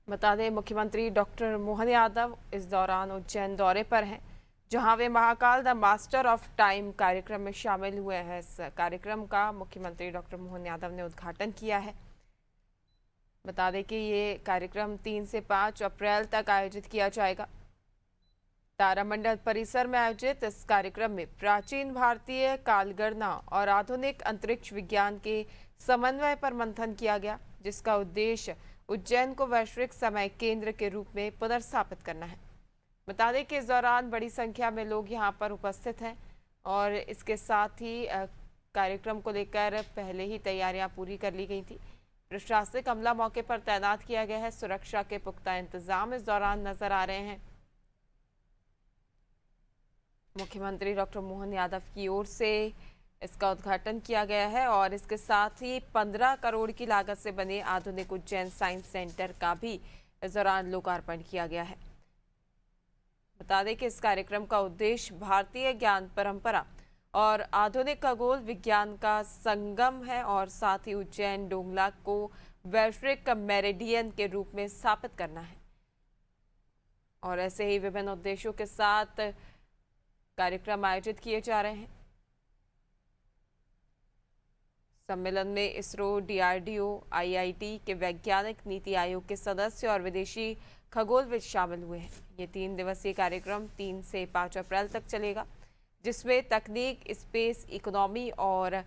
बता दें, मुख्यमंत्री डॉक्टर मोहन यादव इस दौरान उज्जैन दौरे पर हैं, जहां वे Mahakal the master of time कार्यक्रम में शामिल हुए हैं। इस कार्यक्रम का मुख्यमंत्री डॉक्टर मोहन यादव ने उद्घाटन किया है। बता दें कि ये कार्यक्रम 3 से 5 अप्रैल तक आयोजित किया जाएगा। तारामंडल परिसर में आयोजित इस कार्यक्रम में प्राचीन भारतीय कालगणना और आधुनिक अंतरिक्ष विज्ञान के समन्वय पर मंथन किया गया, जिसका उद्देश्य उज्जैन को वैश्विक समय केंद्र के रूप में पुनर्स्थापित करना है। बता दें कि इस दौरान बड़ी संख्या में लोग यहां पर उपस्थित हैं और इसके साथ ही कार्यक्रम को लेकर पहले ही तैयारियां पूरी कर ली गई थी। प्रशासनिक अमला मौके पर तैनात किया गया है। सुरक्षा के पुख्ता इंतजाम इस दौरान नजर आ रहे हैं। मुख्यमंत्री डॉक्टर मोहन यादव की ओर से इसका उद्घाटन किया गया है और इसके साथ ही 15 करोड़ की लागत से बने आधुनिक उज्जैन साइंस सेंटर का भी इस दौरान लोकार्पण किया गया है। बता दें कि इस कार्यक्रम का उद्देश्य भारतीय ज्ञान परंपरा और आधुनिक खगोल विज्ञान का संगम है और साथ ही उज्जैन डोंगला को वैश्विक मेरिडियन के रूप में स्थापित करना है। और ऐसे ही विभिन्न उद्देश्यों के साथ कार्यक्रम आयोजित किए जा रहे हैं। सम्मेलन में इसरो, डीआरडीओ, आईआईटी के वैज्ञानिक, नीति आयोग के सदस्य और विदेशी खगोलविद शामिल हुए हैं। ये 3 दिवसीय कार्यक्रम 3 से 5 अप्रैल तक चलेगा, जिसमें तकनीक, स्पेस इकोनॉमी और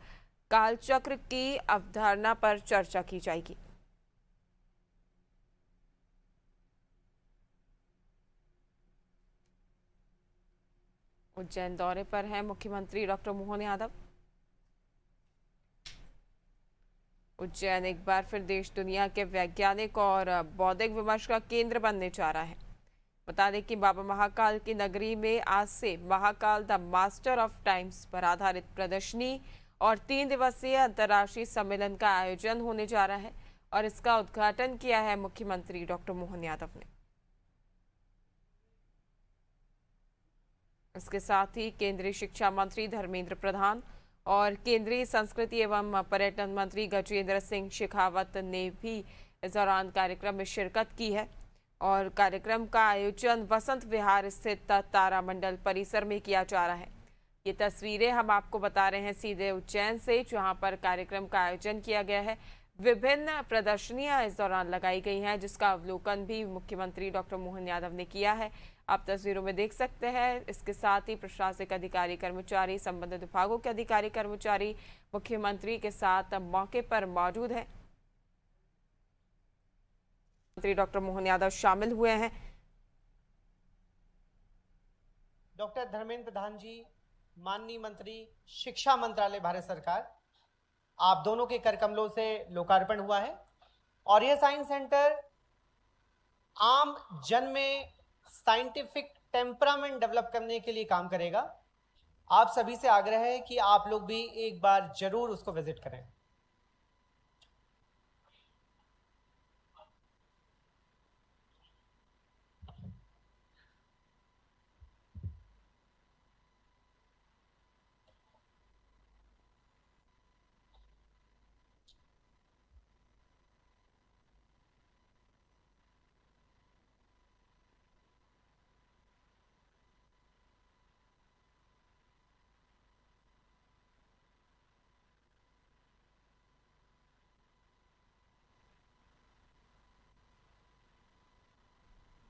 कालचक्र की अवधारणा पर चर्चा की जाएगी। उज्जैन दौरे पर हैं मुख्यमंत्री डॉक्टर मोहन यादव। उज्जैन एक बार फिर देश दुनिया के वैज्ञानिक और बौद्धिक विमर्श का केंद्र बनने जा रहा है। बता दें कि बाबा महाकाल की नगरी में आज से Mahakal the master of times पर आधारित प्रदर्शनी और 3 दिवसीय अंतर्राष्ट्रीय सम्मेलन का आयोजन होने जा रहा है और इसका उद्घाटन किया है मुख्यमंत्री डॉक्टर मोहन यादव ने। इसके साथ ही केंद्रीय शिक्षा मंत्री धर्मेंद्र प्रधान और केंद्रीय संस्कृति एवं पर्यटन मंत्री गजेंद्र सिंह शेखावत ने भी इस दौरान कार्यक्रम में शिरकत की है और कार्यक्रम का आयोजन वसंत विहार स्थित तारामंडल परिसर में किया जा रहा है। ये तस्वीरें हम आपको बता रहे हैं सीधे उज्जैन से, जहां पर कार्यक्रम का आयोजन किया गया है। विभिन्न प्रदर्शनियां इस दौरान लगाई गई हैं, जिसका अवलोकन भी मुख्यमंत्री डॉक्टर मोहन यादव ने किया है। आप तस्वीरों में देख सकते हैं। इसके साथ ही प्रशासनिक अधिकारी कर्मचारी, संबंधित विभागों के अधिकारी कर्मचारी मुख्यमंत्री के साथ मौके पर मौजूद हैं। मंत्री डॉक्टर मोहन यादव शामिल हुए हैं। डॉक्टर धर्मेंद्र प्रधान जी, माननीय मंत्री शिक्षा मंत्रालय भारत सरकार, आप दोनों के कर कमलों से लोकार्पण हुआ है और यह साइंस सेंटर आम जन में साइंटिफिक टेम्परामेंट डेवलप करने के लिए काम करेगा। आप सभी से आग्रह है कि आप लोग भी एक बार जरूर उसको विजिट करें।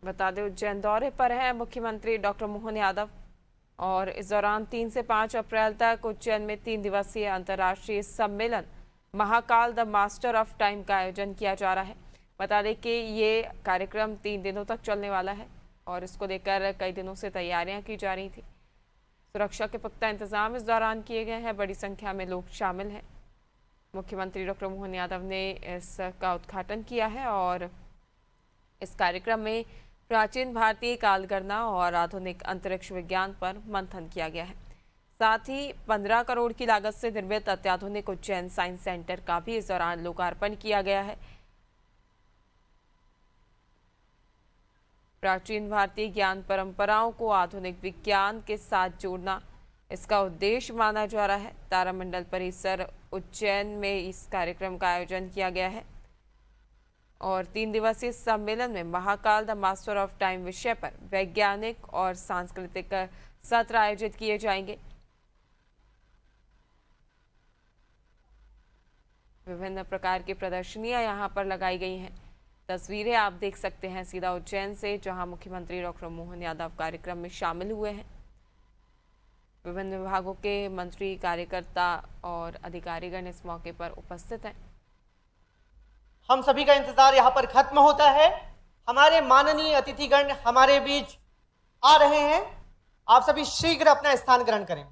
बता दें उज्जैन दौरे पर हैं मुख्यमंत्री डॉक्टर मोहन यादव और इस दौरान 3 से 5 अप्रैल तक उज्जैन में 3 दिवसीय अंतर्राष्ट्रीय सम्मेलन Mahakal the master of time का आयोजन किया जा रहा है। बता दें कि ये कार्यक्रम 3 दिनों तक चलने वाला है और इसको लेकर कई दिनों से तैयारियां की जा रही थी। सुरक्षा के पुख्ता इंतजाम इस दौरान किए गए हैं। बड़ी संख्या में लोग शामिल हैं। मुख्यमंत्री डॉक्टर मोहन यादव ने इसका उद्घाटन किया है और इस कार्यक्रम में प्राचीन भारतीय कालगणना और आधुनिक अंतरिक्ष विज्ञान पर मंथन किया गया है। साथ ही 15 करोड़ की लागत से निर्मित अत्याधुनिक उज्जैन साइंस सेंटर का भी इस दौरान लोकार्पण किया गया है। प्राचीन भारतीय ज्ञान परंपराओं को आधुनिक विज्ञान के साथ जोड़ना इसका उद्देश्य माना जा रहा है। तारामंडल परिसर उज्जैन में इस कार्यक्रम का आयोजन किया गया है और 3 दिवसीय सम्मेलन में Mahakal the master of time विषय पर वैज्ञानिक और सांस्कृतिक सत्र आयोजित किए जाएंगे। विभिन्न प्रकार की प्रदर्शनियां यहां पर लगाई गई हैं। तस्वीरें आप देख सकते हैं सीधा उज्जैन से, जहां मुख्यमंत्री डॉक्टर मोहन यादव कार्यक्रम में शामिल हुए हैं। विभिन्न विभागों के मंत्री, कार्यकर्ता और अधिकारीगण इस मौके पर उपस्थित हैं। हम सभी का इंतजार यहां पर खत्म होता है। हमारे माननीय अतिथिगण हमारे बीच आ रहे हैं। आप सभी शीघ्र अपना स्थान ग्रहण करें।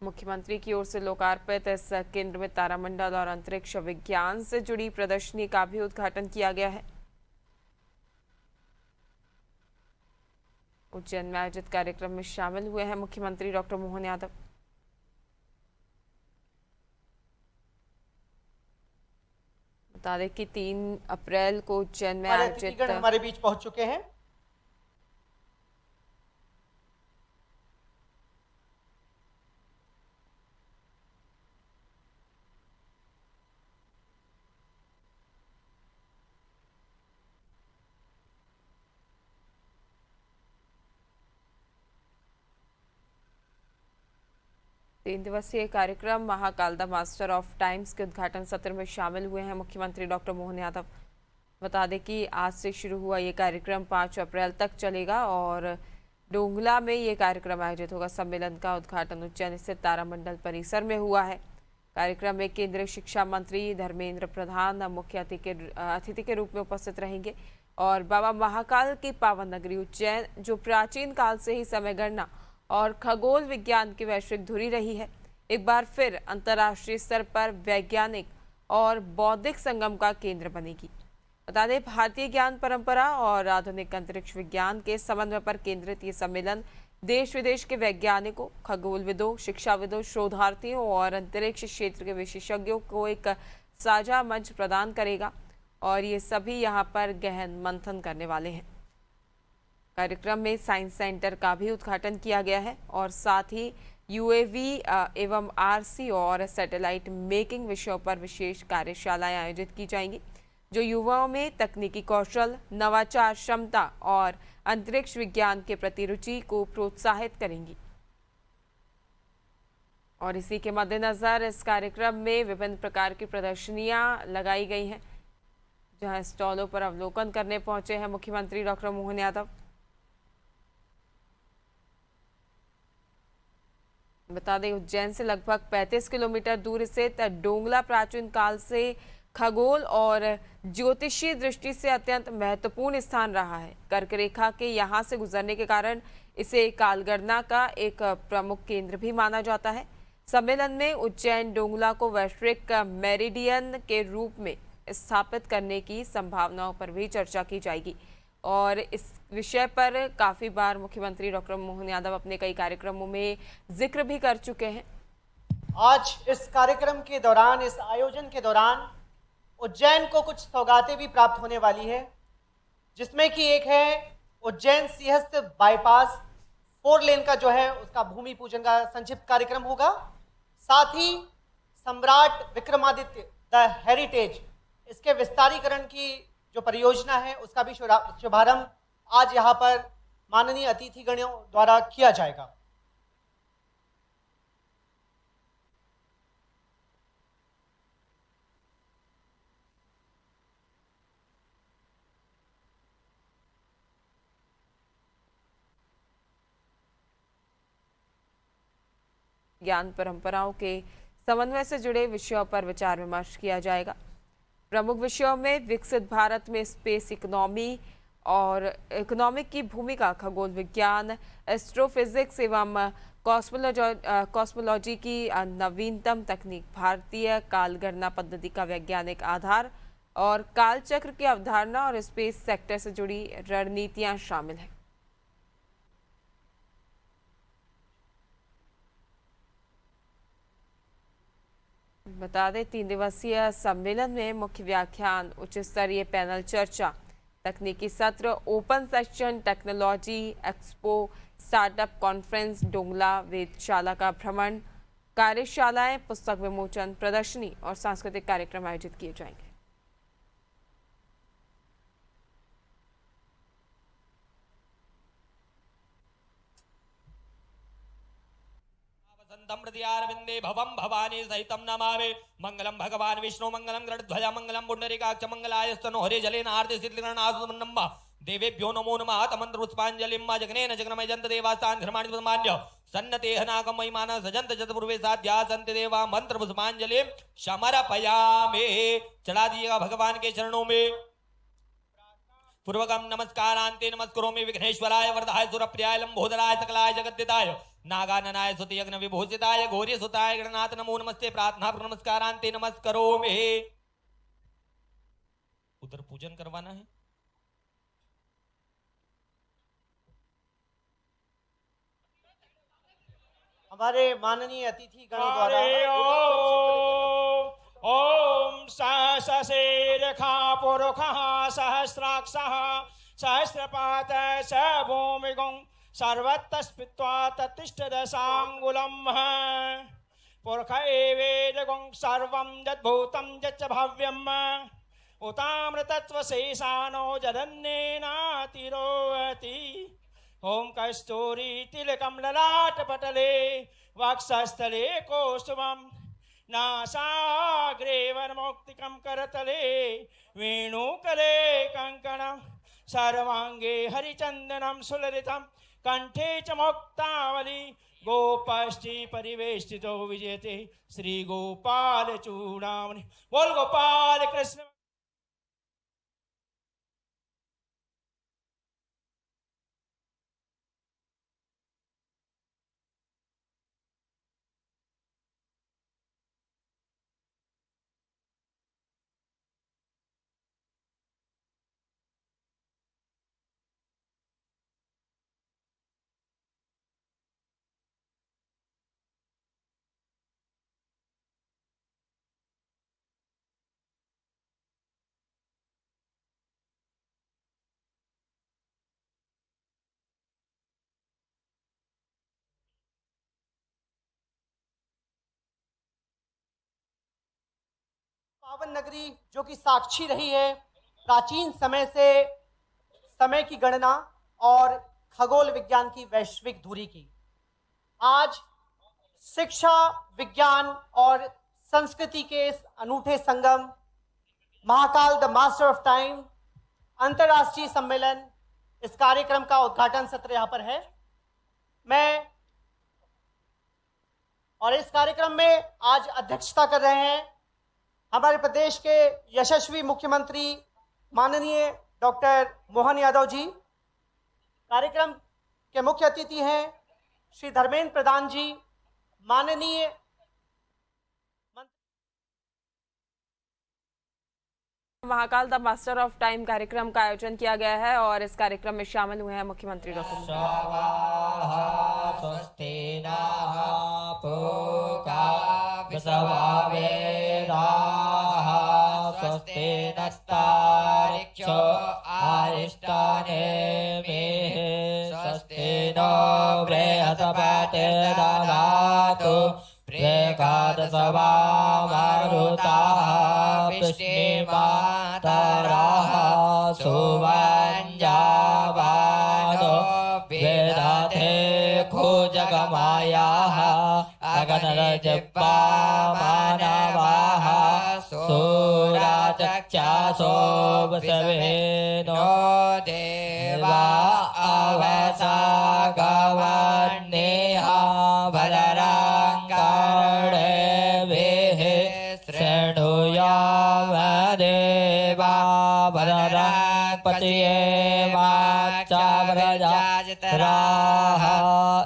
मुख्यमंत्री की ओर से लोकार्पित इस केंद्र में तारामंडल और अंतरिक्ष विज्ञान से जुड़ी प्रदर्शनी का भी उद्घाटन किया गया है। उज्जैन में आयोजित कार्यक्रम में शामिल हुए हैं मुख्यमंत्री डॉक्टर मोहन यादव। बता दें कि 3 अप्रैल को उज्जैन में आयोजित हमारे बीच पहुंच चुके हैं। तीन दिवसीय कार्यक्रम Mahakal the master of times के उद्घाटन सत्र में शामिल हुए हैं मुख्यमंत्री डॉक्टर मोहन यादव। बता दें कि आज से शुरू हुआ ये कार्यक्रम 5 अप्रैल तक चलेगा और डोंगला में ये कार्यक्रम आयोजित होगा। सम्मेलन का उद्घाटन उज्जैन स्थित तारामंडल परिसर में हुआ है। कार्यक्रम में केंद्रीय शिक्षा मंत्री धर्मेंद्र प्रधान मुख्य अतिथि के रूप में उपस्थित रहेंगे और बाबा महाकाल की पावन नगरी उज्जैन, जो प्राचीन काल से ही समय गणना और खगोल विज्ञान की वैश्विक धुरी रही है, एक बार फिर अंतर्राष्ट्रीय स्तर पर वैज्ञानिक और बौद्धिक संगम का केंद्र बनेगी। बता दें, भारतीय ज्ञान परंपरा और आधुनिक अंतरिक्ष विज्ञान के समन्वय पर केंद्रित ये सम्मेलन देश विदेश के वैज्ञानिकों, खगोलविदों, शिक्षाविदों, शोधार्थियों और अंतरिक्ष क्षेत्र के विशेषज्ञों को एक साझा मंच प्रदान करेगा और ये सभी यहाँ पर गहन मंथन करने वाले हैं। कार्यक्रम में साइंस सेंटर का भी उद्घाटन किया गया है और साथ ही यूएवी एवं आरसी और सैटेलाइट मेकिंग विषयों पर विशेष कार्यशालाएं आयोजित की जाएंगी, जो युवाओं में तकनीकी कौशल, नवाचार क्षमता और अंतरिक्ष विज्ञान के प्रति रुचि को प्रोत्साहित करेंगी। और इसी के मद्देनजर इस कार्यक्रम में विभिन्न प्रकार की प्रदर्शनियां लगाई गई हैं, जहां स्टॉलों पर अवलोकन करने पहुंचे हैं मुख्यमंत्री डॉक्टर मोहन यादव। बता दें, उज्जैन से लगभग 35 किलोमीटर दूर स्थित डोंगला प्राचीन काल से खगोल और ज्योतिषीय दृष्टि से अत्यंत महत्वपूर्ण स्थान रहा है। कर्क रेखा के यहाँ से गुजरने के कारण इसे कालगणना का एक प्रमुख केंद्र भी माना जाता है। सम्मेलन में उज्जैन डोंगला को वैश्विक मेरिडियन के रूप में स्थापित करने की संभावनाओं पर भी चर्चा की जाएगी और इस विषय पर काफी बार मुख्यमंत्री डॉक्टर मोहन यादव अपने कई कार्यक्रमों में जिक्र भी कर चुके हैं। आज इस कार्यक्रम के दौरान, इस आयोजन के दौरान उज्जैन को कुछ सौगातें भी प्राप्त होने वाली है, जिसमें कि एक है उज्जैन सिंहस्थ बाईपास 4 लेन का जो है उसका भूमि पूजन का संक्षिप्त कार्यक्रम होगा। साथ ही सम्राट विक्रमादित्य द हेरिटेज, इसके विस्तारीकरण की जो परियोजना है उसका भी शुभारंभ आज यहाँ पर माननीय अतिथिगणों द्वारा किया जाएगा। ज्ञान परंपराओं के समन्वय से जुड़े विषयों पर विचार विमर्श किया जाएगा। प्रमुख विषयों में विकसित भारत में स्पेस इकोनॉमी और इकोनॉमिक की भूमिका, खगोल विज्ञान, एस्ट्रोफिजिक्स एवं कॉस्मोलॉजी की नवीनतम तकनीक, भारतीय कालगणना पद्धति का वैज्ञानिक आधार और कालचक्र की अवधारणा और स्पेस सेक्टर से जुड़ी रणनीतियां शामिल हैं। बता दें, 3 दिवसीय सम्मेलन में मुख्य व्याख्यान, उच्च स्तरीय पैनल चर्चा, तकनीकी सत्र, open session, technology expo, startup conference, Dongla वेधशाला का भ्रमण, कार्यशालाएं, पुस्तक विमोचन, प्रदर्शनी और सांस्कृतिक कार्यक्रम आयोजित किए जाएंगे। हृदयारविंदे भवं भवानी सहितं नमामि। मंगलम भगवान विष्णु, मंगलम गरुड़ध्वज, मंगलम पुंडरीकाक्ष, मंगलायस्तनो हरे जलेन आरति सिद्धिगणासुमन्नम देवेभ्यो नमो नमः। तमंत्र पुष्पांजलिं जगनेन जगन्मय जंत देवास्तान धर्माणि प्रमाण्य सन्नतेह नागम महिमान सजंत जतपूर्वे साध्या संत देवा। मंत्र पुष्पांजलिं समर्पयामि। चढ़ा दीजिएगा भगवान के चरणों में। पूर्वकम नमस्कारांते नमस्करोमि विघ्नेश्वराय वरदाय सुरप्रियाय लंबोदराय सकलाय जगद्दिताय नागाननाय स्तुति यज्ञ विभूषिताय गौरी सुताय गणनाथ नमो नमस्ते। प्रार्थना नमस्कारांते नमस्करोमि। उधर पूजन करवाना है। हमारे माननीय अतिथि गणों द्वारा ओम सहस्रशीर्षः पुरुषः सहस्राक्षः सहस्रपात स भूमिगुं सर्वत्र स्थित्वा तत्तिष्ठदशाङ्गुलम् पुरुष एवेदगुं सर्वं यद्भूतं यच्च भव्यम् उतामृतत्वशेषानो जदन्येनातिरोहति। ओम कस्तूरी तिलकं ललाटपटले वक्षस्थले कौस्तुभं नासाग्रे वनमौक्तिकं करतले वेणुकले कङ्कणं सर्वाङ्गे हरिचन्दनं सुललितं कंठे च मुक्तावली गोपाष्टि परिवेष्टितो विजयते श्री गोपाल चूड़ामणि। बोल गोपाल कृष्ण। पावन नगरी जो कि साक्षी रही है प्राचीन समय से समय की गणना और खगोल विज्ञान की वैश्विक दूरी की। आज शिक्षा, विज्ञान और संस्कृति के इस अनूठे संगम Mahakal the master of time अंतरराष्ट्रीय सम्मेलन, इस कार्यक्रम का उद्घाटन सत्र यहां पर है। और इस कार्यक्रम में आज अध्यक्षता कर रहे हैं हमारे प्रदेश के यशस्वी मुख्यमंत्री माननीय डॉक्टर मोहन यादव जी। कार्यक्रम के मुख्य अतिथि हैं श्री धर्मेंद्र प्रधान जी, माननीय Mahakal the master of time कार्यक्रम का आयोजन किया गया है और इस कार्यक्रम में शामिल हुए हैं मुख्यमंत्री डॉक्टर स्वस्ति नस्तारिक्षो आरिष्टाने मे स्वस्ति नो बृहस्पति ददातु प्रेकादशवा मारुताः पिष्टिमातराः सुवञ्जावानो वेदाते खुजगमायाः अगनरजिह्वा मानवाः सूराचक्षासो वसवेनो देवा अवसागवन्नेह भदराङ्गणेभिः शृणुयामदेवा भदराङ्पतये वाचाव्रजाजतराः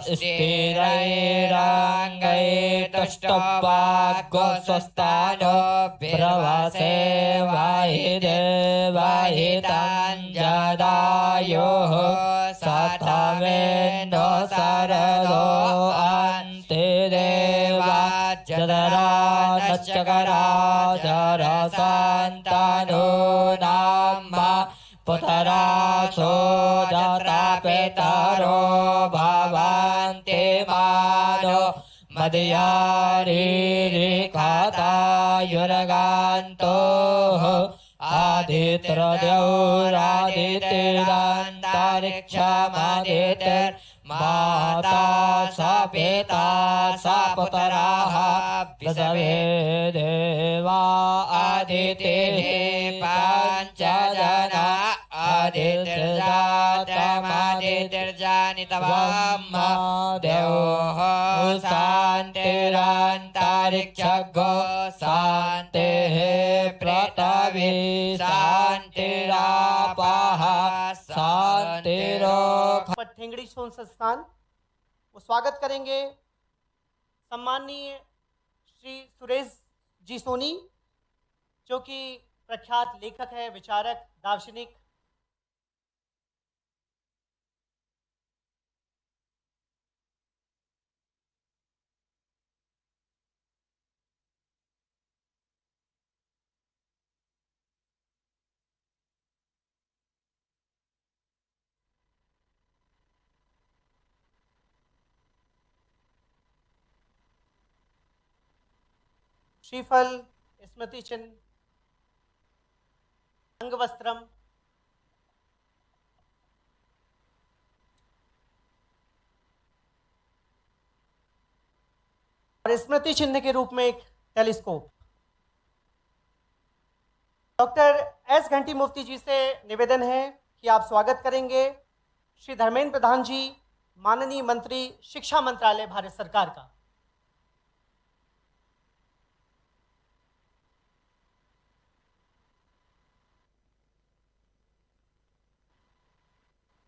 स्थिरैरङ्गैस्तुष्टवाग्गो स्वस्तानो प्रवासे वाहि देवाहिताञ्जदायोः साथमेन्दो सरदो अन्ते देवा जदरा नच्चकरा जरसन्तानो नाम्मा पुतरा सोदता पितरो भवन्ति मानो मदयारीरिखातायुरगान्तोः आदित्यद्यौरादित्यदान्तरिक्षमादित्यर्माता स पिता स पुतराः विसवे देवा आदित्यः पञ्चजना आदित्यर्जातमादित्यर्जानितवाम देवः शान्तिरन्तरिक्षगो शान्तिः पृथिवी शान्तिरापः शान्तिरोख। ठेंगड़ी सोन संस्थान वो स्वागत करेंगे सम्माननीय श्री सुरेश जी सोनी, जो कि प्रख्यात लेखक है, विचारक, दार्शनिक। श्रीफल, स्मृति चिन्ह, अंगवस्त्रम, और स्मृति चिन्ह के रूप में एक टेलीस्कोप। डॉक्टर एस घंटी मुफ्ती जी से निवेदन है कि आप स्वागत करेंगे श्री धर्मेंद्र प्रधान जी, माननीय मंत्री शिक्षा मंत्रालय भारत सरकार का।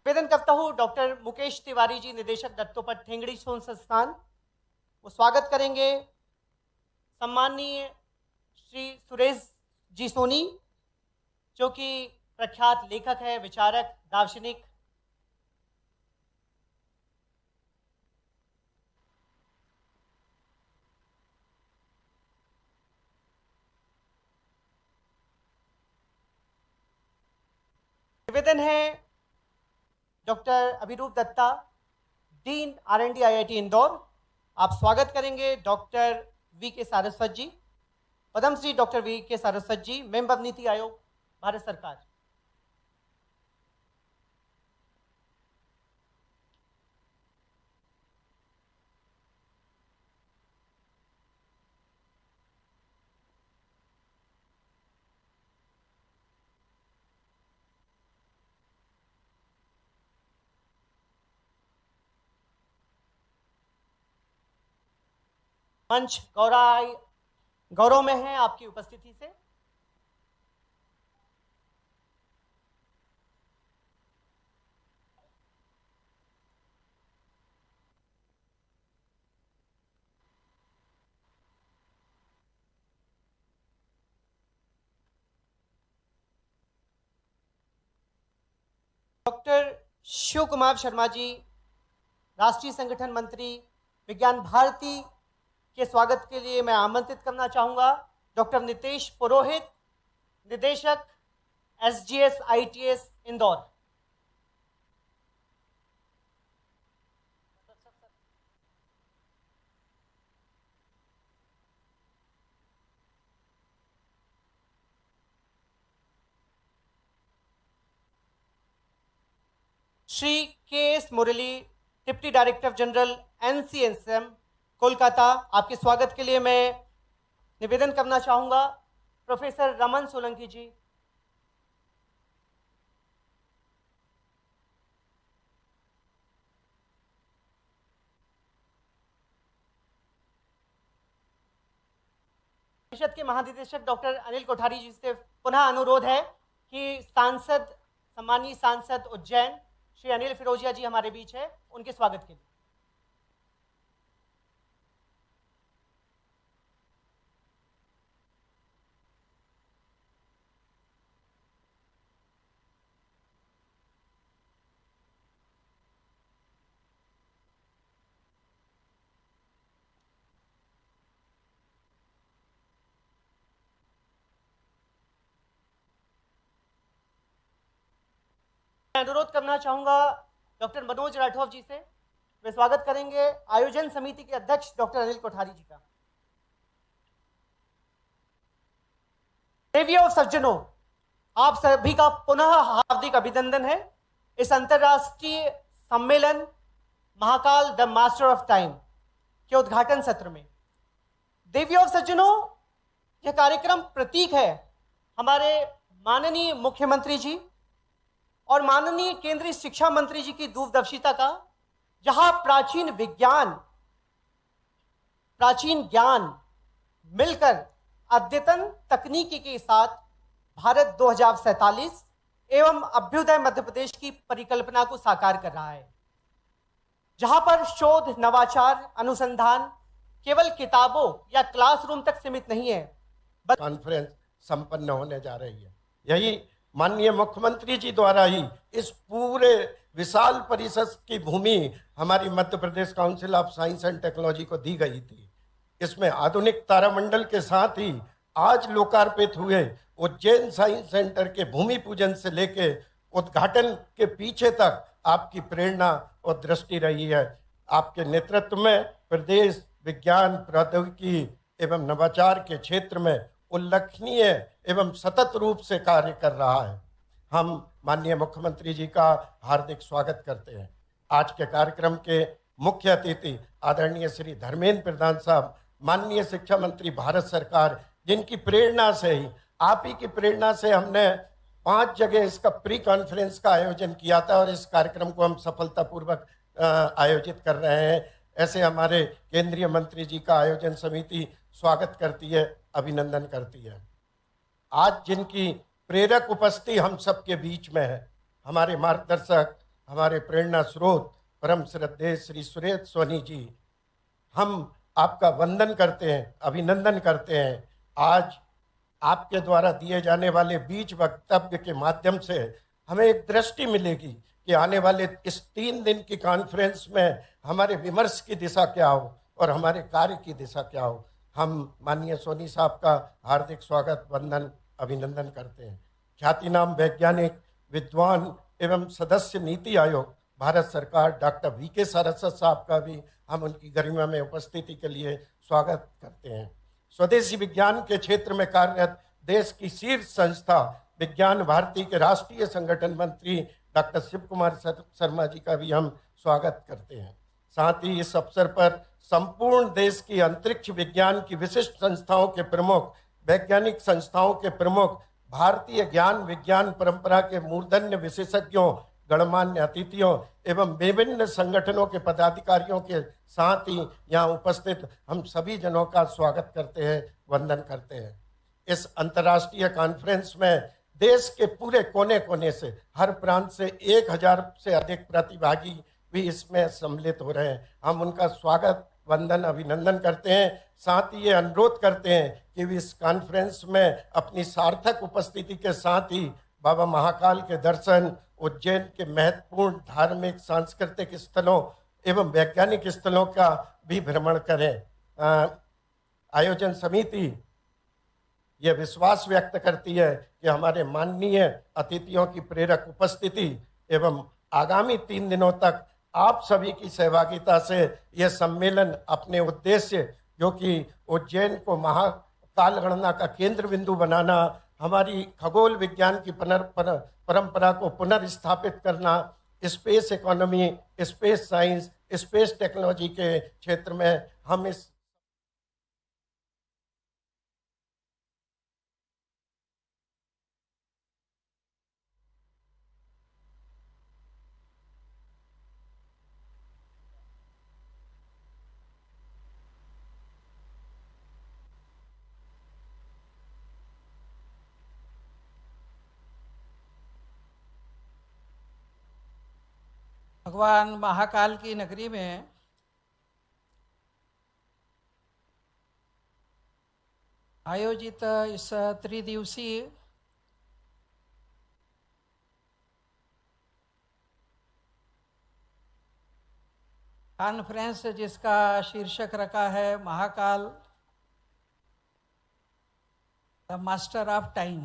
निवेदन करता हूं डॉक्टर मुकेश तिवारी जी, निदेशक दत्तोपंत ठेंगड़ी सोन संस्थान, वो स्वागत करेंगे सम्माननीय श्री सुरेश जी सोनी, जो कि प्रख्यात लेखक है, विचारक, दार्शनिक। निवेदन है doctor Abhirup Datta, dean R&D IIT Indore, आप स्वागत करेंगे doctor V K Saraswat ji, Padma Shri doctor V K Saraswat जी, मेंबर नीति आयोग भारत सरकार। मंच गौरव में है आपकी उपस्थिति से। डॉक्टर शिव कुमार शर्मा जी, राष्ट्रीय संगठन मंत्री, विज्ञान भारती के स्वागत के लिए मैं आमंत्रित करना चाहूंगा डॉक्टर नितेश पुरोहित, निदेशक SGS ITS Indore. Shri KS Murali, deputy director general NCSM Kolkata, आपके स्वागत के लिए मैं निवेदन करना चाहूंगा प्रोफेसर रमन सोलंकी जी। परिषद के महानिदेशक डॉक्टर अनिल कोठारी जी से पुनः अनुरोध है कि सम्मानीय सांसद उज्जैन श्री अनिल फिरोजिया जी हमारे बीच है, उनके स्वागत के लिए। अनुरोध करना चाहूंगा डॉक्टर मनोज राठौर जी से, वे स्वागत करेंगे आयोजन समिति के अध्यक्ष डॉक्टर अनिल कोठारी जी का। देवियों और सज्जनों, आप सभी का पुनः हार्दिक अभिनंदन है इस अंतर्राष्ट्रीय सम्मेलन Mahakal the master of time के उद्घाटन सत्र में। देवियों और सज्जनों, यह कार्यक्रम प्रतीक है हमारे माननीय मुख्यमंत्री जी और माननीय केंद्रीय शिक्षा मंत्री जी की दूरदर्शिता का, जहां प्राचीन विज्ञान, प्राचीन ज्ञान मिलकर अद्यतन तकनीकी के साथ भारत 2047 एवं अभ्युदय मध्य प्रदेश की परिकल्पना को साकार कर रहा है, जहां पर शोध, नवाचार, अनुसंधान केवल किताबों या क्लासरूम तक सीमित नहीं है। कॉन्फ्रेंस संपन्न होने जा रही है। यही माननीय मुख्यमंत्री जी द्वारा ही इस पूरे विशाल परिसर की भूमि हमारी Madhya Pradesh council of science and technology को दी गई थी। इसमें आधुनिक तारामंडल के साथ ही आज लोकार्पित हुए उज्जैन साइंस सेंटर के भूमि पूजन से लेके उद्घाटन के पीछे तक आपकी प्रेरणा और दृष्टि रही है। आपके नेतृत्व में प्रदेश विज्ञान, प्रौद्योगिकी एवं नवाचार के क्षेत्र में उल्लेखनीय एवं सतत रूप से कार्य कर रहा है। हम माननीय मुख्यमंत्री जी का हार्दिक स्वागत करते हैं। आज के कार्यक्रम के मुख्य अतिथि आदरणीय श्री धर्मेंद्र प्रधान साहब माननीय शिक्षा मंत्री भारत सरकार, जिनकी प्रेरणा से ही, आप ही की प्रेरणा से हमने 5 जगह इसका प्री कॉन्फ्रेंस का आयोजन किया था और इस कार्यक्रम को हम सफलतापूर्वक आयोजित कर रहे हैं। ऐसे हमारे केंद्रीय मंत्री जी का आयोजन समिति स्वागत करती है, अभिनंदन करती है। आज जिनकी प्रेरक उपस्थिति हम सबके बीच में है, हमारे मार्गदर्शक, हमारे प्रेरणा स्रोत परम श्रद्धेय श्री सुरेश सोनी जी, हम आपका वंदन करते हैं, अभिनंदन करते हैं। आज आपके द्वारा दिए जाने वाले बीच वक्तव्य के माध्यम से हमें एक दृष्टि मिलेगी कि आने वाले इस 3 दिन की कॉन्फ्रेंस में हमारे विमर्श की दिशा क्या हो और हमारे कार्य की दिशा क्या हो। हम माननीय सोनी साहब का हार्दिक स्वागत, वंदन, अभिनंदन करते हैं। ख्यातिनाम वैज्ञानिक, विद्वान एवं सदस्य नीति आयोग भारत सरकार डॉक्टर वीके सारस्वत साहब का भी हम उनकी गरिमा में उपस्थिति के लिए स्वागत करते हैं। स्वदेशी विज्ञान के क्षेत्र में कार्यरत देश की शीर्ष संस्था विज्ञान भारती के राष्ट्रीय संगठन मंत्री डॉक्टर शिव कुमार शर्मा जी का भी हम स्वागत करते हैं। साथ ही इस अवसर पर संपूर्ण देश की अंतरिक्ष विज्ञान की विशिष्ट संस्थाओं के प्रमुख, वैज्ञानिक संस्थाओं के प्रमुख, भारतीय ज्ञान विज्ञान परंपरा के मूर्धन्य विशेषज्ञों, गणमान्य अतिथियों एवं विभिन्न संगठनों के पदाधिकारियों के साथ ही यहाँ उपस्थित हम सभी जनों का स्वागत करते हैं, वंदन करते हैं। इस अंतर्राष्ट्रीय कॉन्फ्रेंस में देश के पूरे कोने कोने से, हर प्रांत से 1000 से अधिक प्रतिभागी भी इसमें सम्मिलित हो रहे हैं। हम उनका स्वागत, वंदन, अभिनंदन करते हैं। साथ ही ये अनुरोध करते हैं कि वे इस कॉन्फ्रेंस में अपनी सार्थक उपस्थिति के साथ ही बाबा महाकाल के दर्शन, उज्जैन के महत्वपूर्ण धार्मिक, सांस्कृतिक स्थलों एवं वैज्ञानिक स्थलों का भी भ्रमण करें। आयोजन समिति यह विश्वास व्यक्त करती है कि हमारे माननीय अतिथियों की प्रेरक उपस्थिति एवं आगामी 3 दिनों तक आप सभी की सहभागिता से यह सम्मेलन अपने उद्देश्य, जो कि उज्जैन को महाकाल गणना का केंद्र बिंदु बनाना, हमारी खगोल विज्ञान की परंपरा को पुनर्स्थापित करना, space economy, space science, space technology के क्षेत्र में हम इस भगवान महाकाल की नगरी में आयोजित इस त्रिदिवसीय कॉन्फ्रेंस, जिसका शीर्षक रखा है Mahakal the master of time,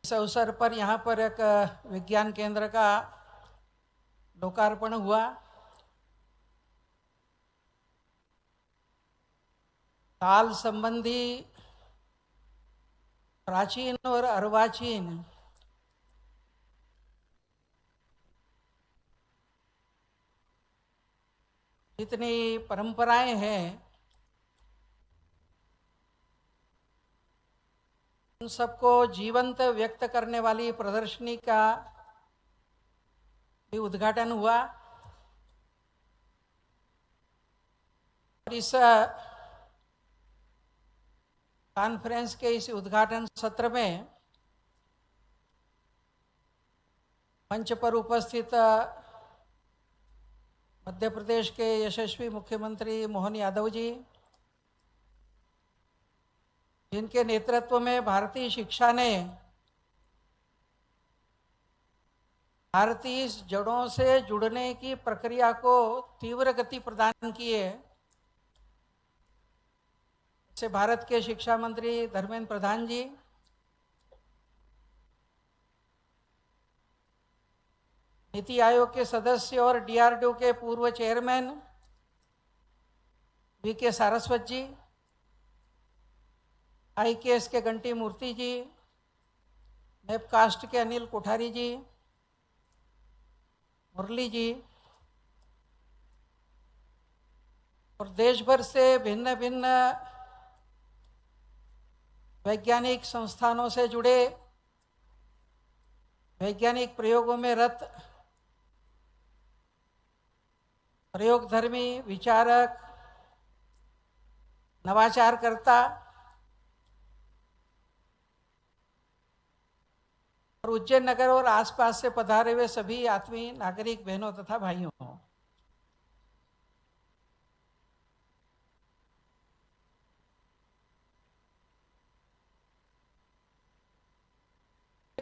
इस अवसर पर यहाँ पर एक विज्ञान केंद्र का लोकार्पण हुआ। काल संबंधी प्राचीन और अर्वाचीन जितनी परंपराएं हैं, उन सबको जीवंत व्यक्त करने वाली प्रदर्शनी का भी उद्घाटन हुआ। और इस कॉन्फ्रेंस के इस उद्घाटन सत्र में मंच पर उपस्थित मध्य प्रदेश के यशस्वी मुख्यमंत्री मोहन यादव जी, जिनके नेतृत्व में भारतीय शिक्षा ने भारतीय जड़ों से जुड़ने की प्रक्रिया को तीव्र गति प्रदान की है, से भारत के शिक्षा मंत्री धर्मेंद्र प्रधान जी, नीति आयोग के सदस्य और DRDO के पूर्व चेयरमैन वीके सारस्वत जी, IKS के घंटी मूर्ति जी, वेबकास्ट के अनिल कोठारी जी, मुरली जी और देश भर से भिन्न भिन्न वैज्ञानिक संस्थानों से जुड़े, वैज्ञानिक प्रयोगों में रत प्रयोगधर्मी विचारक, नवाचारकर्ता और उज्जैन नगर और आसपास से पधारे हुए सभी आत्मीय नागरिक बहनों तथा भाइयों,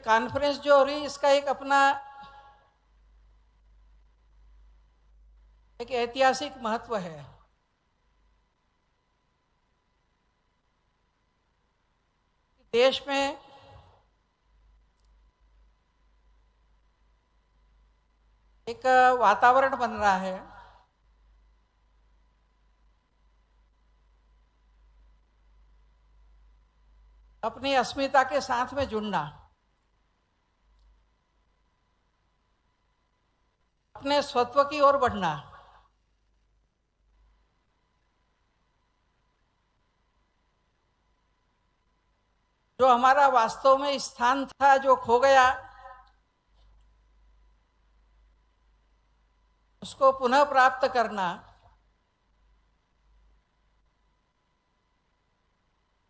कॉन्फ्रेंस जो हो रही इसका एक अपना एक ऐतिहासिक महत्व है। देश में एक वातावरण बन रहा है अपनी अस्मिता के साथ में जुड़ना, अपने स्वत्व की ओर बढ़ना, जो हमारा वास्तव में स्थान था जो खो गया उसको पुनः प्राप्त करना।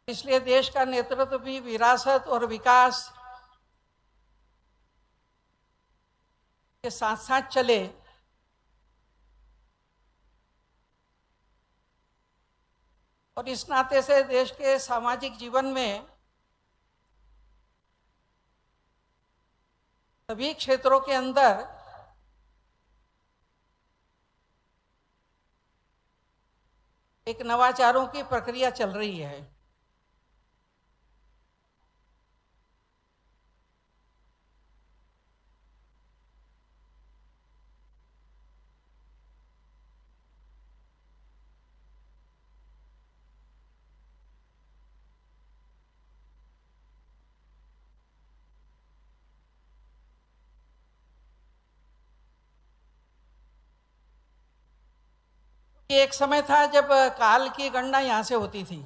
इसलिए देश का नेतृत्व भी विरासत और विकास के साथ साथ चले, और इस नाते से देश के सामाजिक जीवन में सभी क्षेत्रों के अंदर एक नवाचारों की प्रक्रिया चल रही है। एक समय था जब काल की गणना यहां से होती थी।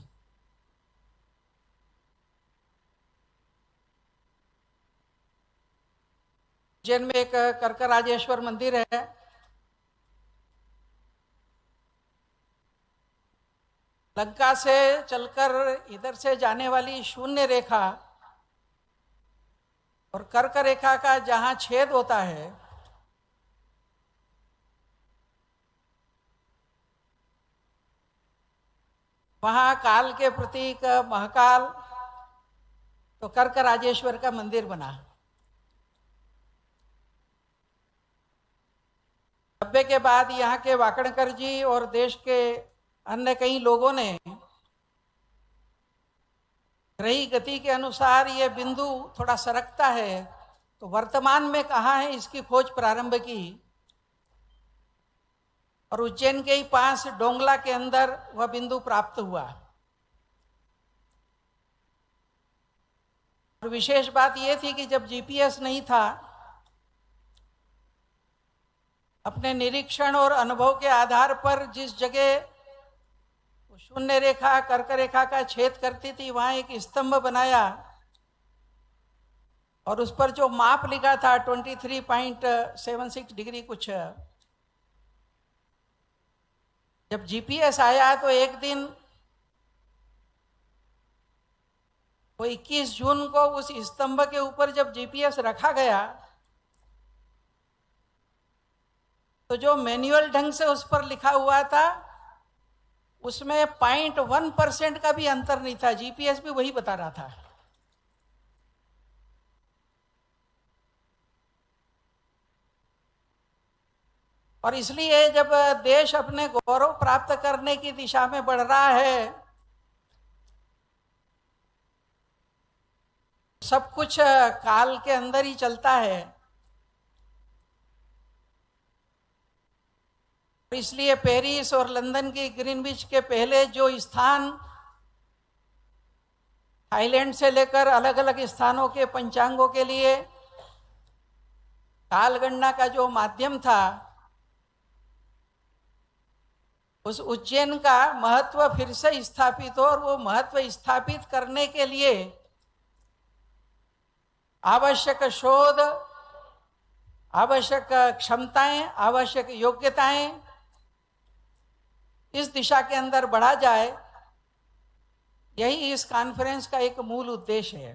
उज्जैन में एक करकराजेश्वर मंदिर है, लंका से चलकर इधर से जाने वाली शून्य रेखा और कर्क रेखा का जहां छेद होता है वहां काल के प्रतीक महाकाल तो करकराजेश्वर का मंदिर बना। 90 के बाद यहाँ के वाकणकर जी और देश के अन्य कई लोगों ने ग्रही गति के अनुसार ये बिंदु थोड़ा सरकता है, तो वर्तमान में कहाँ है इसकी खोज प्रारंभ की और उज्जैन के ही पास डोंगला के अंदर वह बिंदु प्राप्त हुआ। और विशेष बात यह थी कि जब जीपीएस नहीं था, अपने निरीक्षण और अनुभव के आधार पर जिस जगह शून्य रेखा कर्क रेखा का छेद करती थी वहां एक स्तंभ बनाया और उस पर जो माप लिखा था 23.76 डिग्री कुछ। जब जीपीएस आया तो एक दिन वो 21 जून को उस स्तंभ के ऊपर जब जीपीएस रखा गया तो जो मैन्युअल ढंग से उस पर लिखा हुआ था उसमें 0.1% का भी अंतर नहीं था, जीपीएस भी वही बता रहा था। और इसलिए जब देश अपने गौरव प्राप्त करने की दिशा में बढ़ रहा है, सब कुछ काल के अंदर ही चलता है। इसलिए पेरिस और लंदन की ग्रीनविच के पहले जो स्थान थाईलैंड से लेकर अलग अलग स्थानों के पंचांगों के लिए कालगणना का जो माध्यम था, उस उज्जैन का महत्व फिर से स्थापित हो, और वो महत्व स्थापित करने के लिए आवश्यक शोध, आवश्यक क्षमताएं, आवश्यक योग्यताएं इस दिशा के अंदर बढ़ा जाए, यही इस कॉन्फ्रेंस का एक मूल उद्देश्य है।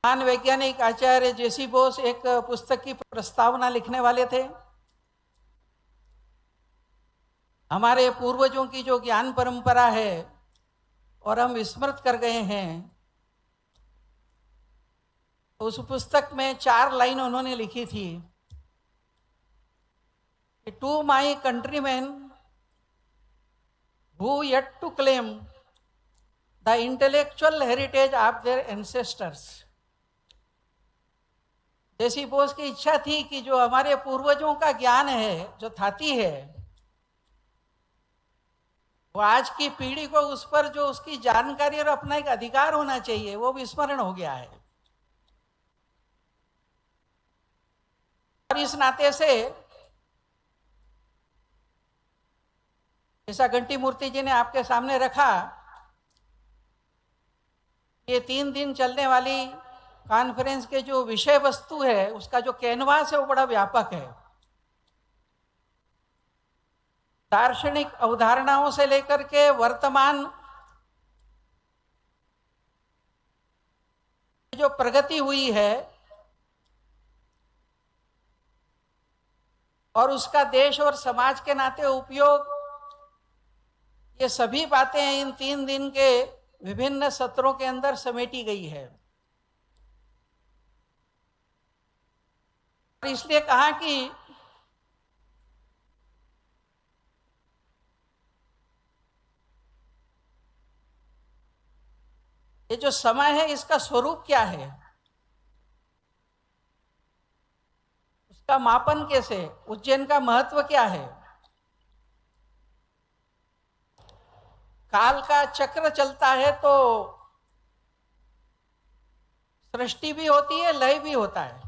महान वैज्ञानिक आचार्य जेसी बोस एक पुस्तक की प्रस्तावना लिखने वाले थे। हमारे पूर्वजों की जो ज्ञान परंपरा है और हम विस्मृत कर गए हैं, तो उस पुस्तक में 4 लाइन उन्होंने लिखी थी। To my countryman who yet to claim the intellectual heritage of their ancestors. J C Bose की इच्छा थी कि जो हमारे पूर्वजों का ज्ञान है, जो धाती है, वो आज की पीढ़ी को उस पर जो उसकी जानकारी और अपना एक अधिकार होना चाहिए, वो विस्मरण हो गया है। और इस नाते से जैसा घंटी मूर्ति जी ने आपके सामने रखा, ये 3 दिन चलने वाली कॉन्फ्रेंस के जो विषय वस्तु है, उसका जो कैनवास है वो बड़ा व्यापक है। दार्शनिक अवधारणाओं से लेकर के वर्तमान जो प्रगति हुई है और उसका देश और समाज के नाते उपयोग, ये सभी बातें इन 3 दिन के विभिन्न सत्रों के अंदर समेटी गई है। इसलिए कहा कि ये जो समय है, इसका स्वरूप क्या है, उसका मापन कैसे, उज्जैन का महत्व क्या है। काल का चक्र चलता है तो सृष्टि भी होती है, लय भी होता है,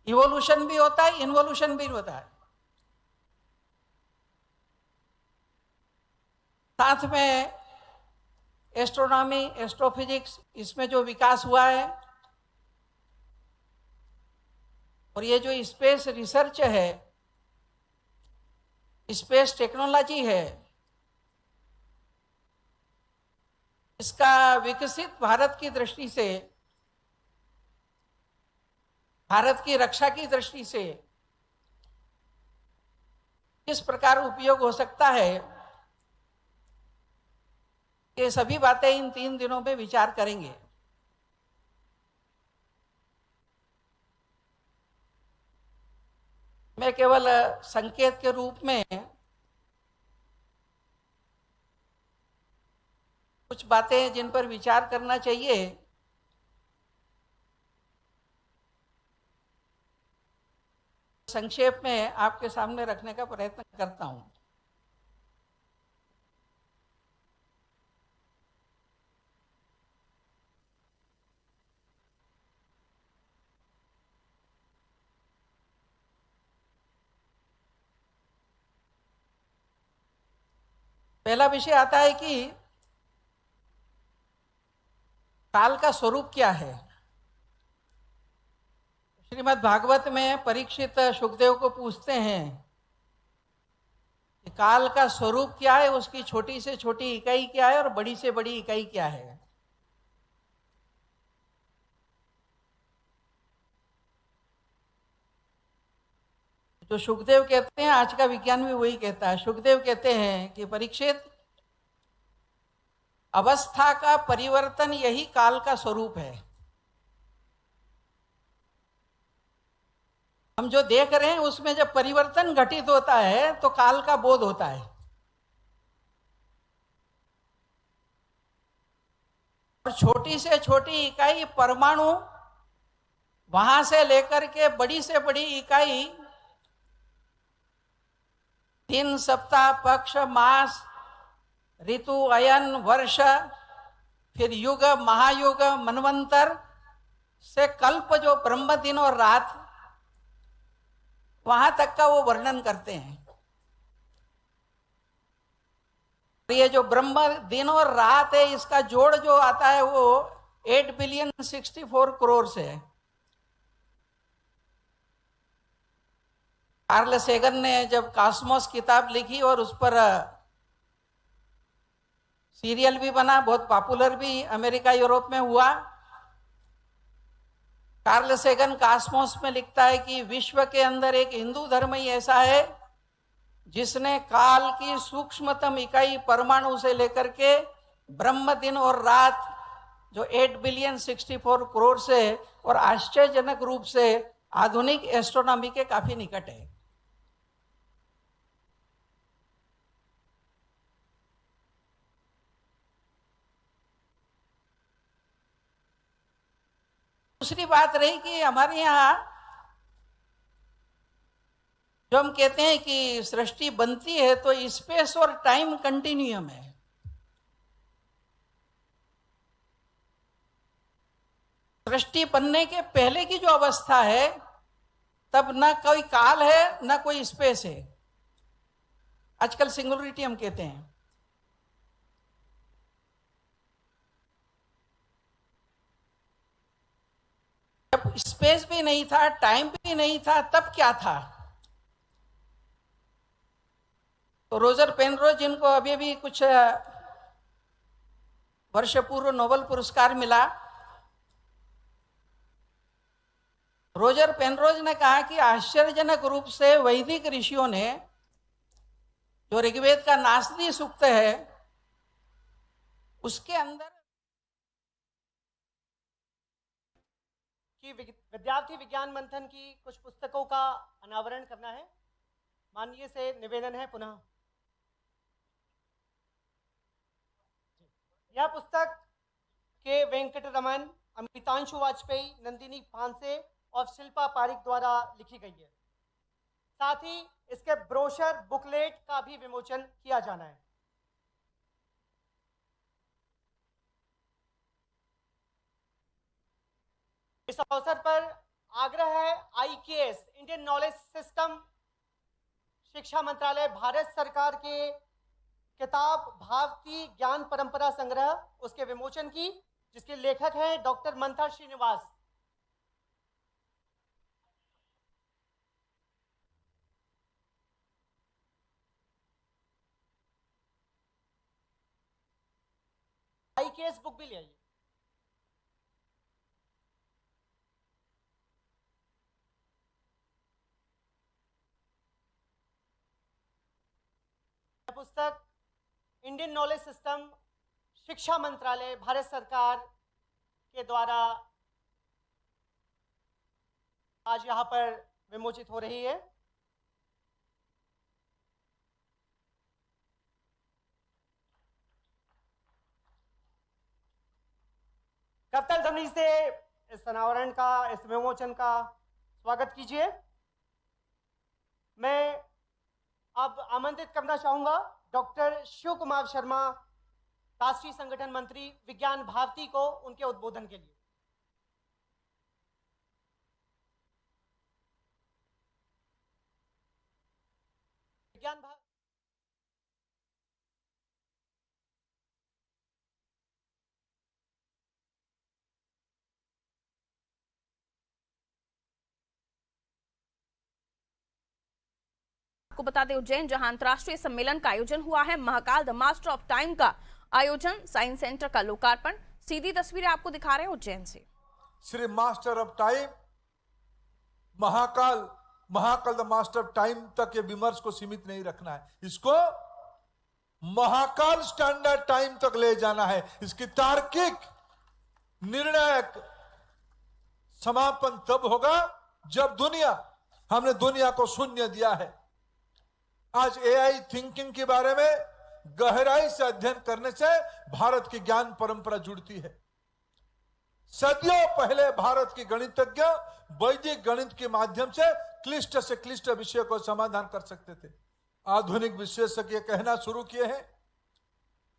इवोल्यूशन भी होता है, इन्वोल्यूशन भी होता है। साथ में एस्ट्रोनॉमी, एस्ट्रोफिजिक्स, इसमें जो विकास हुआ है, और ये जो स्पेस रिसर्च है, स्पेस टेक्नोलॉजी है, इसका विकसित भारत की दृष्टि से, भारत की रक्षा की दृष्टि से किस प्रकार उपयोग हो सकता है, ये सभी बातें इन 3 दिनों में विचार करेंगे। मैं केवल संकेत के रूप में कुछ बातें जिन पर विचार करना चाहिए, संक्षेप में आपके सामने रखने का प्रयत्न करता हूं। पहला विषय आता है कि काल का स्वरूप क्या है। श्रीमद् भागवत में परीक्षित शुकदेव को पूछते हैं कि काल का स्वरूप क्या है, उसकी छोटी से छोटी इकाई क्या है और बड़ी से बड़ी इकाई क्या है। जो शुकदेव कहते हैं, आज का विज्ञान भी वही कहता है। शुकदेव कहते हैं कि परीक्षित, अवस्था का परिवर्तन यही काल का स्वरूप है। हम जो देख रहे हैं उसमें जब परिवर्तन घटित होता है तो काल का बोध होता है। और छोटी से छोटी इकाई परमाणु, वहां से लेकर के बड़ी से बड़ी इकाई, दिन, सप्ताह, पक्ष, मास, ऋतु, अयन, वर्ष, फिर युग, महायुग, मनवंतर से कल्प, जो ब्रह्म दिन और रात, वहां तक का वो वर्णन करते हैं। ये जो ब्रह्म दिन और रात है, इसका जोड़ जो आता है वो 8,064 करोड़ से है। कार्ल सेगन ने जब कॉस्मोस किताब लिखी और उस पर सीरियल भी बना, बहुत पॉपुलर भी अमेरिका यूरोप में हुआ। कार्ल सेगन कॉस्मोस में लिखता है कि विश्व के अंदर एक हिंदू धर्म ही ऐसा है जिसने काल की सूक्ष्मतम इकाई परमाणु से लेकर के ब्रह्म दिन और रात, जो 8,064 करोड़ से और आश्चर्यजनक रूप से आधुनिक एस्ट्रोनॉमी के काफी निकट है। दूसरी बात रही कि हमारे यहाँ जो हम कहते हैं कि सृष्टि बनती है तो स्पेस और टाइम कंटिन्यूम है। सृष्टि बनने के पहले की जो अवस्था है, तब ना कोई काल है ना कोई स्पेस है। आजकल सिंगुलरिटी हम कहते हैं। जब स्पेस भी नहीं था, टाइम भी नहीं था, तब क्या था? तो रोजर पेनरोज, जिनको अभी अभी कुछ वर्ष पूर्व नोबेल पुरस्कार मिला, रोजर पेनरोज ने कहा कि आश्चर्यजनक रूप से वैदिक ऋषियों ने जो ऋग्वेद का नासदी सूक्त है उसके अंदर कि विद्यार्थी विज्ञान मंथन की कुछ पुस्तकों का अनावरण करना है। माननीय से निवेदन है पुनः। यह पुस्तक के वेंकटरमन, अमितांशु वाजपेयी, नंदिनी पांसे और शिल्पा पारिक द्वारा लिखी गई है। साथ ही इसके ब्रोशर, बुकलेट का भी विमोचन किया जाना है। इस अवसर पर आग्रह है IKS, इंडियन नॉलेज सिस्टम, शिक्षा मंत्रालय, भारत सरकार के किताब भारतीय ज्ञान परंपरा संग्रह, उसके विमोचन की, जिसके लेखक हैं डॉक्टर मंथा श्रीनिवास। IKS बुक भी ले आइए। पुस्तक इंडियन नॉलेज सिस्टम, शिक्षा मंत्रालय, भारत सरकार के द्वारा आज यहां पर विमोचित हो रही है। करतल ध्वनि से इस अनावरण का, इस विमोचन का स्वागत कीजिए। मैं अब आमंत्रित करना चाहूंगा डॉक्टर शिव कुमार शर्मा, राष्ट्रीय संगठन मंत्री, विज्ञान भारती को उनके उद्बोधन के लिए। विज्ञान भारती आपको बता दें, उज्जैन जहां अंतर्राष्ट्रीय सम्मेलन का आयोजन हुआ है, Mahakal the master of time का आयोजन, साइंस सेंटर का लोकार्पण। सीधी तस्वीरें आपको दिखा रहे हैं उज्जैन से। Shri master of time, Mahakal the master of time तक ये विमर्श को सीमित नहीं रखना है, इसको महाकाल स्टैंडर्ड टाइम तक ले जाना है। इसकी तार्किक निर्णायक समापन तब होगा जब हमने दुनिया को शून्य दिया है। आज AI थिंकिंग के बारे में गहराई से अध्ययन करने से भारत की ज्ञान परंपरा जुड़ती है। सदियों पहले भारत के गणितज्ञ वैदिक गणित के माध्यम से क्लिष्ट विषय को समाधान कर सकते थे। आधुनिक विशेषज्ञ कहना शुरू किए हैं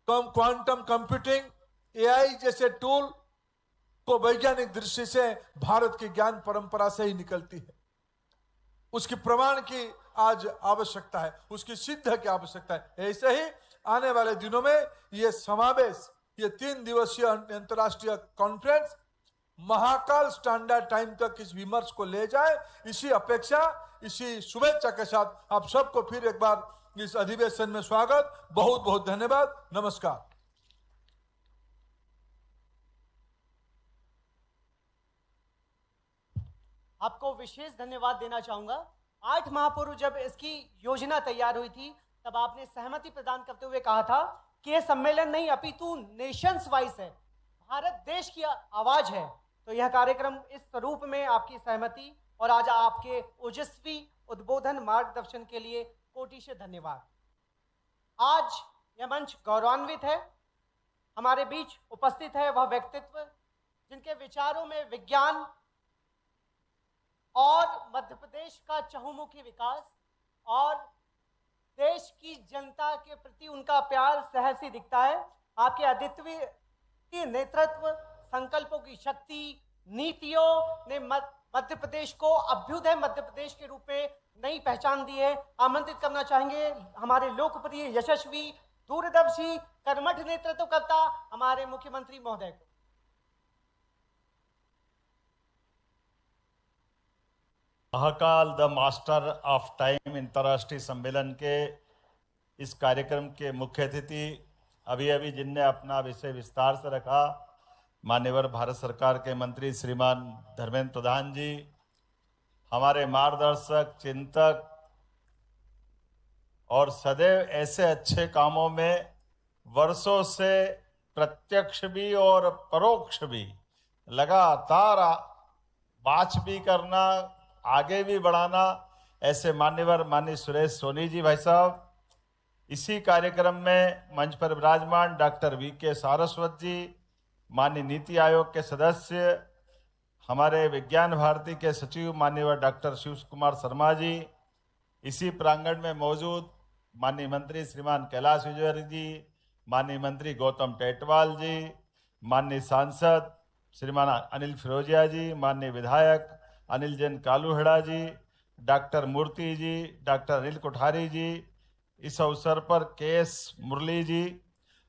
क्वांटम कंप्यूटिंग एआई जैसे टूल को वैज्ञानिक दृष्टि से भारत की ज्ञान परंपरा से ही निकलती है। उसकी प्रमाण की आज आवश्यकता है, उसकी सिद्ध की आवश्यकता है। ऐसे ही आने वाले दिनों में ये समावेश, ये 3 दिवसीय अंतर्राष्ट्रीय कॉन्फ्रेंस महाकाल स्टैंडर्ड टाइम तक इस विमर्श को ले जाए, इसी अपेक्षा, इसी शुभेच्छा के साथ आप सबको फिर एक बार इस अधिवेशन में स्वागत। बहुत बहुत धन्यवाद। नमस्कार। आपको विशेष धन्यवाद देना चाहूंगा। 8 माह पूर्व जब इसकी योजना तैयार हुई थी, तब आपने सहमति प्रदान करते हुए कहा था कि यह सम्मेलन नहीं अपितु नेशंस वाइज है, भारत देश की आवाज है। तो यह कार्यक्रम इस स्वरूप में आपकी सहमति और आज आपके ओजस्वी उद्बोधन मार्गदर्शन के लिए कोटि से धन्यवाद। आज यह मंच गौरवान्वित है। हमारे बीच उपस्थित है वह व्यक्तित्व जिनके विचारों में विज्ञान और मध्य प्रदेश का चहुमुखी विकास और देश की जनता के प्रति उनका प्यार सहज दिखता है। आपके अद्वितीय नेतृत्व, संकल्पों की शक्ति, नीतियों ने मध्य प्रदेश को अभ्युदय मध्य प्रदेश के रूप में नई पहचान दी है। आमंत्रित करना चाहेंगे हमारे लोकप्रिय, यशस्वी, दूरदर्शी, कर्मठ नेतृत्वकर्ता हमारे मुख्यमंत्री महोदय को। Mahakal the master of time अंतर्राष्ट्रीय सम्मेलन के इस कार्यक्रम के मुख्य अतिथि अभी जिनने अपना विषय विस्तार से रखा, माननीय भारत सरकार के मंत्री श्रीमान धर्मेंद्र प्रधान जी, हमारे मार्गदर्शक, चिंतक और सदैव ऐसे अच्छे कामों में वर्षों से प्रत्यक्ष भी और परोक्ष भी लगातार बात भी करना, आगे भी बढ़ाना, ऐसे माननीय सुरेश सोनी जी भाई साहब, इसी कार्यक्रम में मंच पर विराजमान डॉक्टर वीके सारस्वत जी, माननीय नीति आयोग के सदस्य, हमारे विज्ञान भारती के सचिव माननीय डॉक्टर शिव कुमार शर्मा जी, इसी प्रांगण में मौजूद माननीय मंत्री श्रीमान कैलाश विजयवर्गीय जी, माननीय मंत्री गौतम टेटवाल जी, माननीय सांसद श्रीमान अनिल फिरोजिया जी, माननीय विधायक अनिल जैन कालूहेड़ा जी, डॉक्टर मूर्ति जी, डॉक्टर अनिल कोठारी जी, इस अवसर पर केएस मुरली जी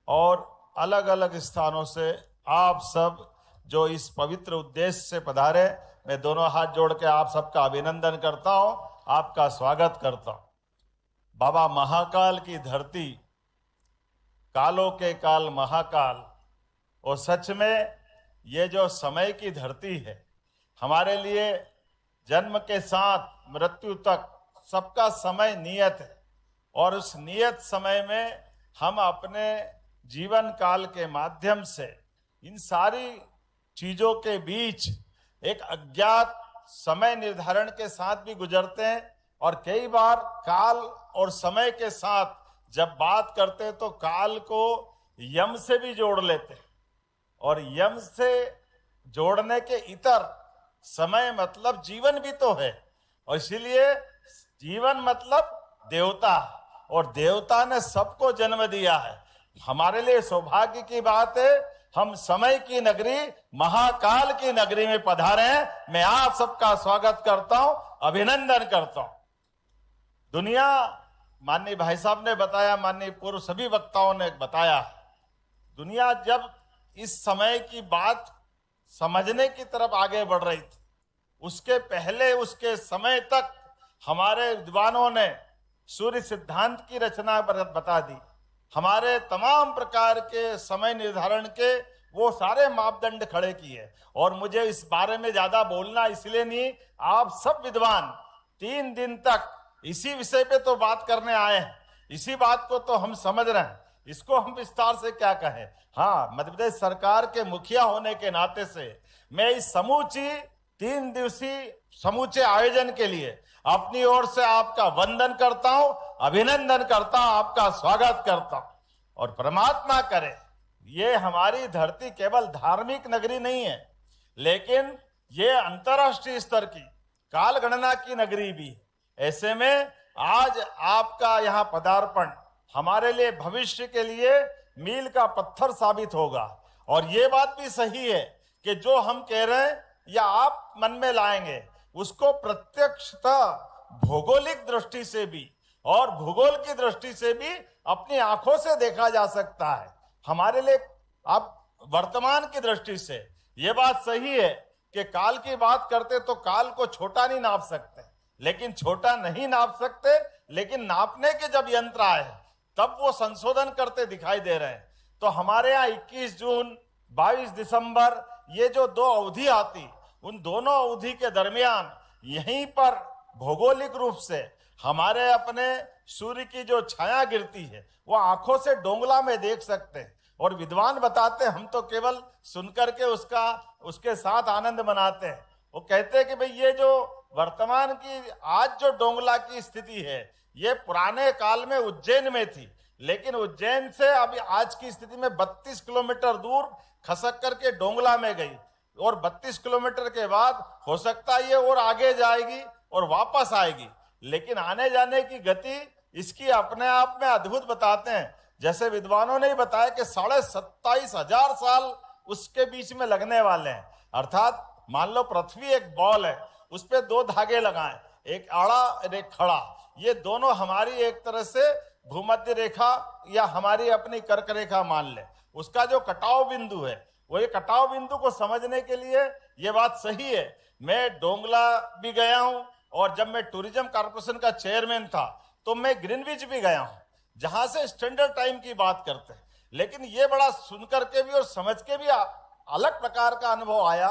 और अलग अलग स्थानों से आप सब जो इस पवित्र उद्देश्य से पधारे, मैं दोनों हाथ जोड़ के आप सबका अभिनंदन करता हूं, आपका स्वागत करता हूं। बाबा महाकाल की धरती, कालों के काल महाकाल, और सच में ये जो समय की धरती है, हमारे लिए जन्म के साथ मृत्यु तक सबका समय नियत है, और उस नियत समय में हम अपने जीवन काल के माध्यम से इन सारी चीजों के बीच एक अज्ञात समय निर्धारण के साथ भी गुजरते हैं, और कई बार काल और समय के साथ जब बात करते हैं तो काल को यम से भी जोड़ लेते हैं, और यम से जोड़ने के इतर समय मतलब जीवन भी तो है, और इसीलिए जीवन मतलब देवता, और देवता ने सबको जन्म दिया है। हमारे लिए सौभाग्य की बात है, हम समय की नगरी, महाकाल की नगरी में पधारे हैं। मैं आप सबका स्वागत करता हूं, अभिनंदन करता हूं। दुनिया, माननीय भाई साहब ने बताया, माननीय पूर्व सभी वक्ताओं ने बताया, दुनिया जब इस समय की बात समझने की तरफ आगे बढ़ रही थी, उसके पहले उसके समय तक हमारे विद्वानों ने सूर्य सिद्धांत की रचना बता दी। हमारे तमाम प्रकार के समय निर्धारण के वो सारे मापदंड खड़े किए, और मुझे इस बारे में ज्यादा बोलना इसलिए नहीं, आप सब विद्वान 3 दिन तक इसी विषय पे तो बात करने आए हैं, इसी बात को तो हम समझ रहे हैं, इसको हम विस्तार से क्या कहें। हाँ, मध्य प्रदेश सरकार के मुखिया होने के नाते से मैं इस समूची 3 दिवसीय समूचे आयोजन के लिए अपनी ओर से आपका वंदन करता हूं, अभिनंदन करता हूं, आपका स्वागत करता हूं। और परमात्मा करे ये हमारी धरती केवल धार्मिक नगरी नहीं है, लेकिन ये अंतर्राष्ट्रीय स्तर की काल गणना की नगरी भी है। ऐसे में आज आपका यहाँ पदार्पण हमारे लिए भविष्य के लिए मील का पत्थर साबित होगा, और ये बात भी सही है कि जो हम कह रहे हैं या आप मन में लाएंगे उसको प्रत्यक्षता भौगोलिक दृष्टि से भी और भूगोल की दृष्टि से भी अपनी आंखों से देखा जा सकता है। हमारे लिए अब वर्तमान की दृष्टि से ये बात सही है कि काल की बात करते तो काल को छोटा नहीं नाप सकते, लेकिन छोटा नहीं नाप सकते, लेकिन नापने के जब यंत्र आए तब वो संशोधन करते दिखाई दे रहे हैं। तो हमारे यहाँ 21 जून 22 दिसंबर ये जो दो अवधि आती, उन दोनों अवधि के दरमियान यहीं पर भौगोलिक रूप से हमारे अपने सूर्य की जो छाया गिरती है वो आंखों से डोंगला में देख सकते हैं। और विद्वान बताते हैं, हम तो केवल सुनकर के उसके साथ आनंद मनाते हैं। वो कहते हैं कि भाई ये जो वर्तमान की आज जो डोंगला की स्थिति है ये पुराने काल में उज्जैन में थी, लेकिन उज्जैन से अभी आज की स्थिति में 32 किलोमीटर दूर खसक करके डोंगला में गई और 32 किलोमीटर के बाद हो सकता है ये और आगे जाएगी और वापस आएगी, लेकिन आने जाने की गति इसकी अपने आप में अद्भुत बताते हैं। जैसे विद्वानों ने ही बताया कि 27,500 साल उसके बीच में लगने वाले हैं। अर्थात मान लो पृथ्वी एक बॉल है, उस पे 2 धागे लगाएं, एक आड़ा और एक खड़ा, ये दोनों हमारी एक तरह से भूमध्य रेखा या हमारी अपनी कर्क रेखा मान ले, उसका जो कटाव बिंदु है वो ये कटाव बिंदु को समझने के लिए ये बात सही है। मैं डोंगला भी गया हूं और जब मैं टूरिज्म कॉर्पोरेशन का चेयरमैन था तो मैं ग्रीनविच भी गया हूं, जहां से स्टैंडर्ड टाइम की बात करते हैं। लेकिन ये बड़ा सुनकर के भी और समझ के भी अलग प्रकार का अनुभव आया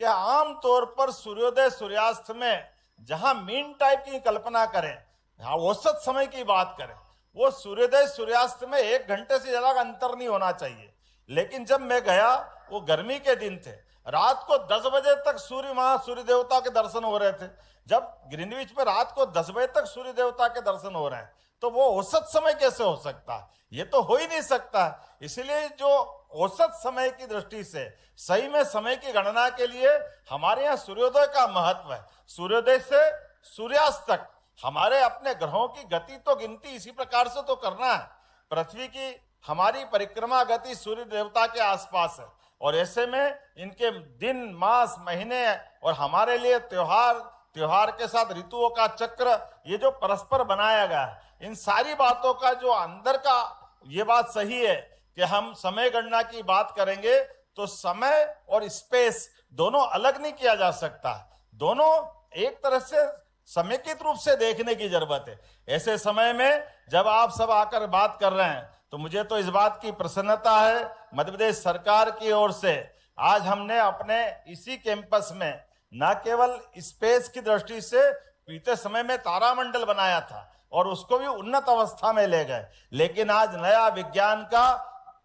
कि आम तौर पर सूर्योदय सूर्यास्त में जहां मीन टाइप की कल्पना करें, औसत समय की बात करें, वो सूर्योदय सूर्यास्त में 1 घंटे से ज्यादा अंतर नहीं होना चाहिए। लेकिन जब मैं गया वो गर्मी के दिन थे, रात को 10 बजे तक सूर्य देवता के दर्शन हो रहे थे। जब ग्रीनविच में रात को 10 बजे तक सूर्य देवता के दर्शन हो रहे हैं तो वो औसत समय कैसे हो सकता है? ये तो हो ही नहीं सकता। इसलिए जो औसत समय की दृष्टि से सही में समय की गणना के लिए हमारे यहाँ सूर्योदय का महत्व है। सूर्योदय से सूर्यास्त तक हमारे अपने ग्रहों की गति तो गिनती इसी प्रकार से तो करना है। पृथ्वी की हमारी परिक्रमा गति सूर्य देवता के आसपास है और ऐसे में इनके दिन, मास, महीने और हमारे लिए त्योहार के साथ ऋतुओं का चक्र, ये जो परस्पर बनाया गया है, इन सारी बातों का जो अंदर का ये बात सही है कि हम समय गणना की बात करेंगे तो समय और स्पेस दोनों अलग नहीं किया जा सकता, दोनों एक तरह से समेकित रूप से देखने की जरूरत है। ऐसे समय में जब आप सब आकर बात कर रहे हैं तो मुझे तो इस बात की प्रसन्नता है, मध्य प्रदेश सरकार की ओर से आज हमने अपने इसी कैंपस में न केवल स्पेस की दृष्टि से बीते समय में तारामंडल बनाया था और उसको भी उन्नत अवस्था में ले गए, लेकिन आज नया विज्ञान का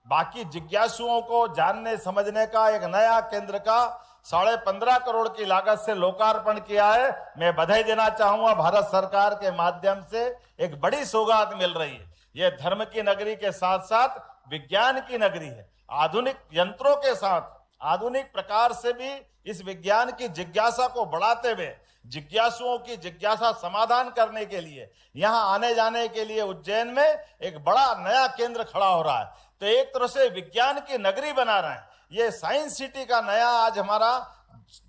बाकी जिज्ञासुओं को जानने समझने का एक नया केंद्र का 15.5 करोड़ की लागत से लोकार्पण किया है। मैं बधाई देना चाहूंगा, भारत सरकार के माध्यम से एक बड़ी सौगात मिल रही है। ये धर्म की नगरी के साथ साथ विज्ञान की नगरी है। आधुनिक यंत्रों के साथ आधुनिक प्रकार से भी इस विज्ञान की जिज्ञासा को बढ़ाते हुए जिज्ञासुओं की जिज्ञासा समाधान करने के लिए यहाँ आने जाने के लिए उज्जैन में एक बड़ा नया केंद्र खड़ा हो रहा है। तो एक तरह से विज्ञान की नगरी बना रहे हैं। ये साइंस सिटी का नया आज हमारा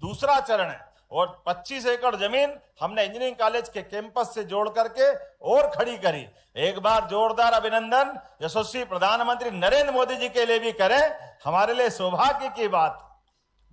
दूसरा चरण है और 25 एकड़ जमीन हमने इंजीनियरिंग कॉलेज के कैंपस से जोड़ करके और खड़ी करी। एक बार जोरदार अभिनंदन यशस्वी प्रधानमंत्री नरेंद्र मोदी जी के लिए भी करें, हमारे लिए सौभाग्य की बात।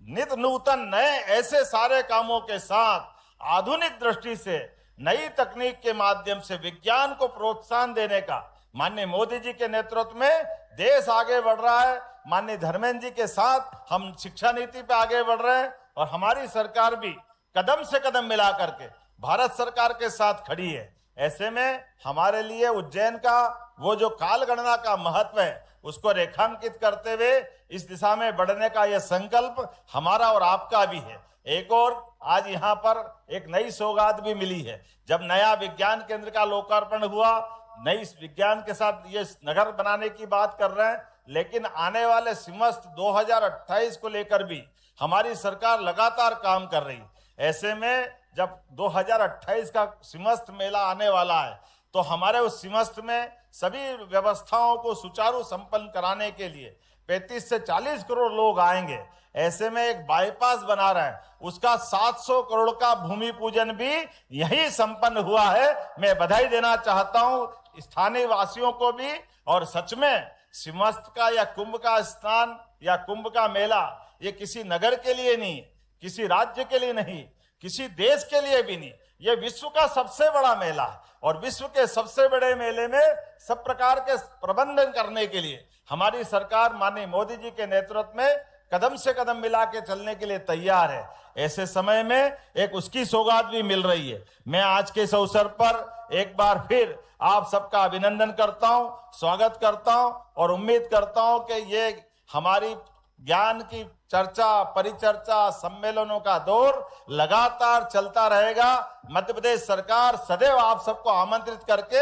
नित नूतन नए ऐसे सारे कामों के साथ आधुनिक दृष्टि से नई तकनीक के माध्यम से विज्ञान को प्रोत्साहन देने का माननीय मोदी जी के नेतृत्व में देश आगे बढ़ रहा है। माननीय धर्मेंद्र जी के साथ हम शिक्षा नीति पे आगे बढ़ रहे हैं और हमारी सरकार भी कदम से कदम मिला करके भारत सरकार के साथ खड़ी है। ऐसे में हमारे लिए उज्जैन का वो जो काल गणना का महत्व है उसको रेखांकित करते हुए इस दिशा में बढ़ने का यह संकल्प हमारा और आपका भी है। एक और आज यहाँ पर एक नई सौगात भी मिली है। जब नया विज्ञान केंद्र का लोकार्पण हुआ, नई विज्ञान के साथ ये नगर बनाने की बात कर रहे हैं, लेकिन आने वाले सिमस्त 2028 को लेकर भी हमारी सरकार लगातार काम कर रही है। ऐसे में जब 2028 का सिमस्त मेला आने वाला है तो हमारे उस सिमस्त में सभी व्यवस्थाओं को सुचारू संपन्न कराने के लिए 35 से 40 करोड़ लोग आएंगे। ऐसे में एक बाईपास बना रहे हैं, उसका 700 करोड़ का भूमि पूजन भी यही संपन्न हुआ है। मैं बधाई देना चाहता हूं स्थानीय वासियों को भी। और सच में सिंहस्थ का या कुंभ का स्नान या कुंभ का मेला ये किसी नगर के लिए नहीं, किसी राज्य के लिए नहीं, किसी देश के लिए भी नहीं, ये विश्व का सबसे बड़ा मेला है। और विश्व के सबसे बड़े मेले में सब प्रकार के प्रबंधन करने के लिए हमारी सरकार माननीय मोदी जी के नेतृत्व में कदम से कदम मिला के चलने के लिए तैयार है। ऐसे समय में एक उसकी सौगात भी मिल रही है। मैं आज के इस अवसर पर एक बार फिर आप सबका अभिनंदन करता हूं, स्वागत करता हूं और उम्मीद करता हूं कि ये हमारी ज्ञान की चर्चा, परिचर्चा, सम्मेलनों का दौर लगातार चलता रहेगा। मध्य प्रदेश सरकार सदैव आप सबको आमंत्रित करके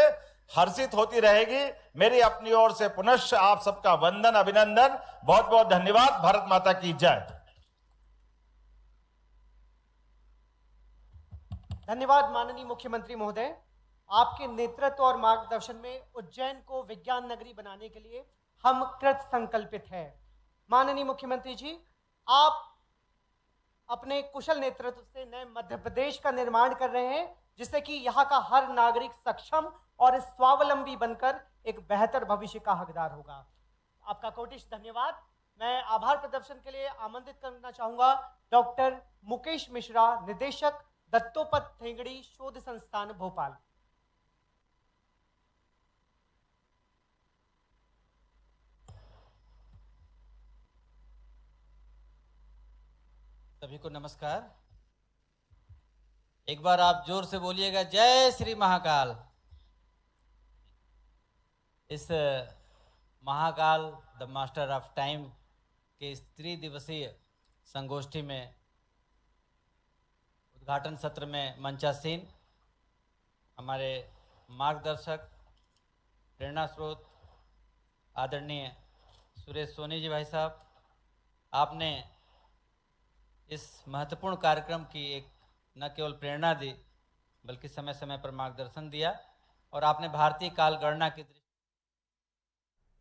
हर्षित होती रहेगी। मेरी अपनी ओर से पुनः आप सबका वंदन, अभिनंदन, बहुत बहुत धन्यवाद। भारत माता की जय। धन्यवाद माननीय मुख्यमंत्री महोदय। आपके नेतृत्व और मार्गदर्शन में उज्जैन को विज्ञान नगरी बनाने के लिए हम कृत संकल्पित हैं। माननीय मुख्यमंत्री जी, आप अपने कुशल नेतृत्व से नए मध्य प्रदेश का निर्माण कर रहे हैं, जिससे कि यहाँ का हर नागरिक सक्षम और स्वावलंबी बनकर एक बेहतर भविष्य का हकदार होगा। आपका कोटिश धन्यवाद। मैं आभार प्रदर्शन के लिए आमंत्रित करना चाहूंगा डॉक्टर मुकेश मिश्रा, निदेशक दत्तोपंत ठेंगड़ी शोध संस्थान भोपाल। सभी को नमस्कार। एक बार आप जोर से बोलिएगा, जय श्री महाकाल। इस Mahakal the master of time के इस त्रिदिवसीय संगोष्ठी में उद्घाटन सत्र में मंचासीन हमारे मार्गदर्शक, प्रेरणा स्रोत आदरणीय सुरेश सोनी जी भाई साहब, आपने इस महत्वपूर्ण कार्यक्रम की एक न केवल प्रेरणा दी बल्कि समय समय पर मार्गदर्शन दिया और आपने भारतीय काल गणना की दृष्टि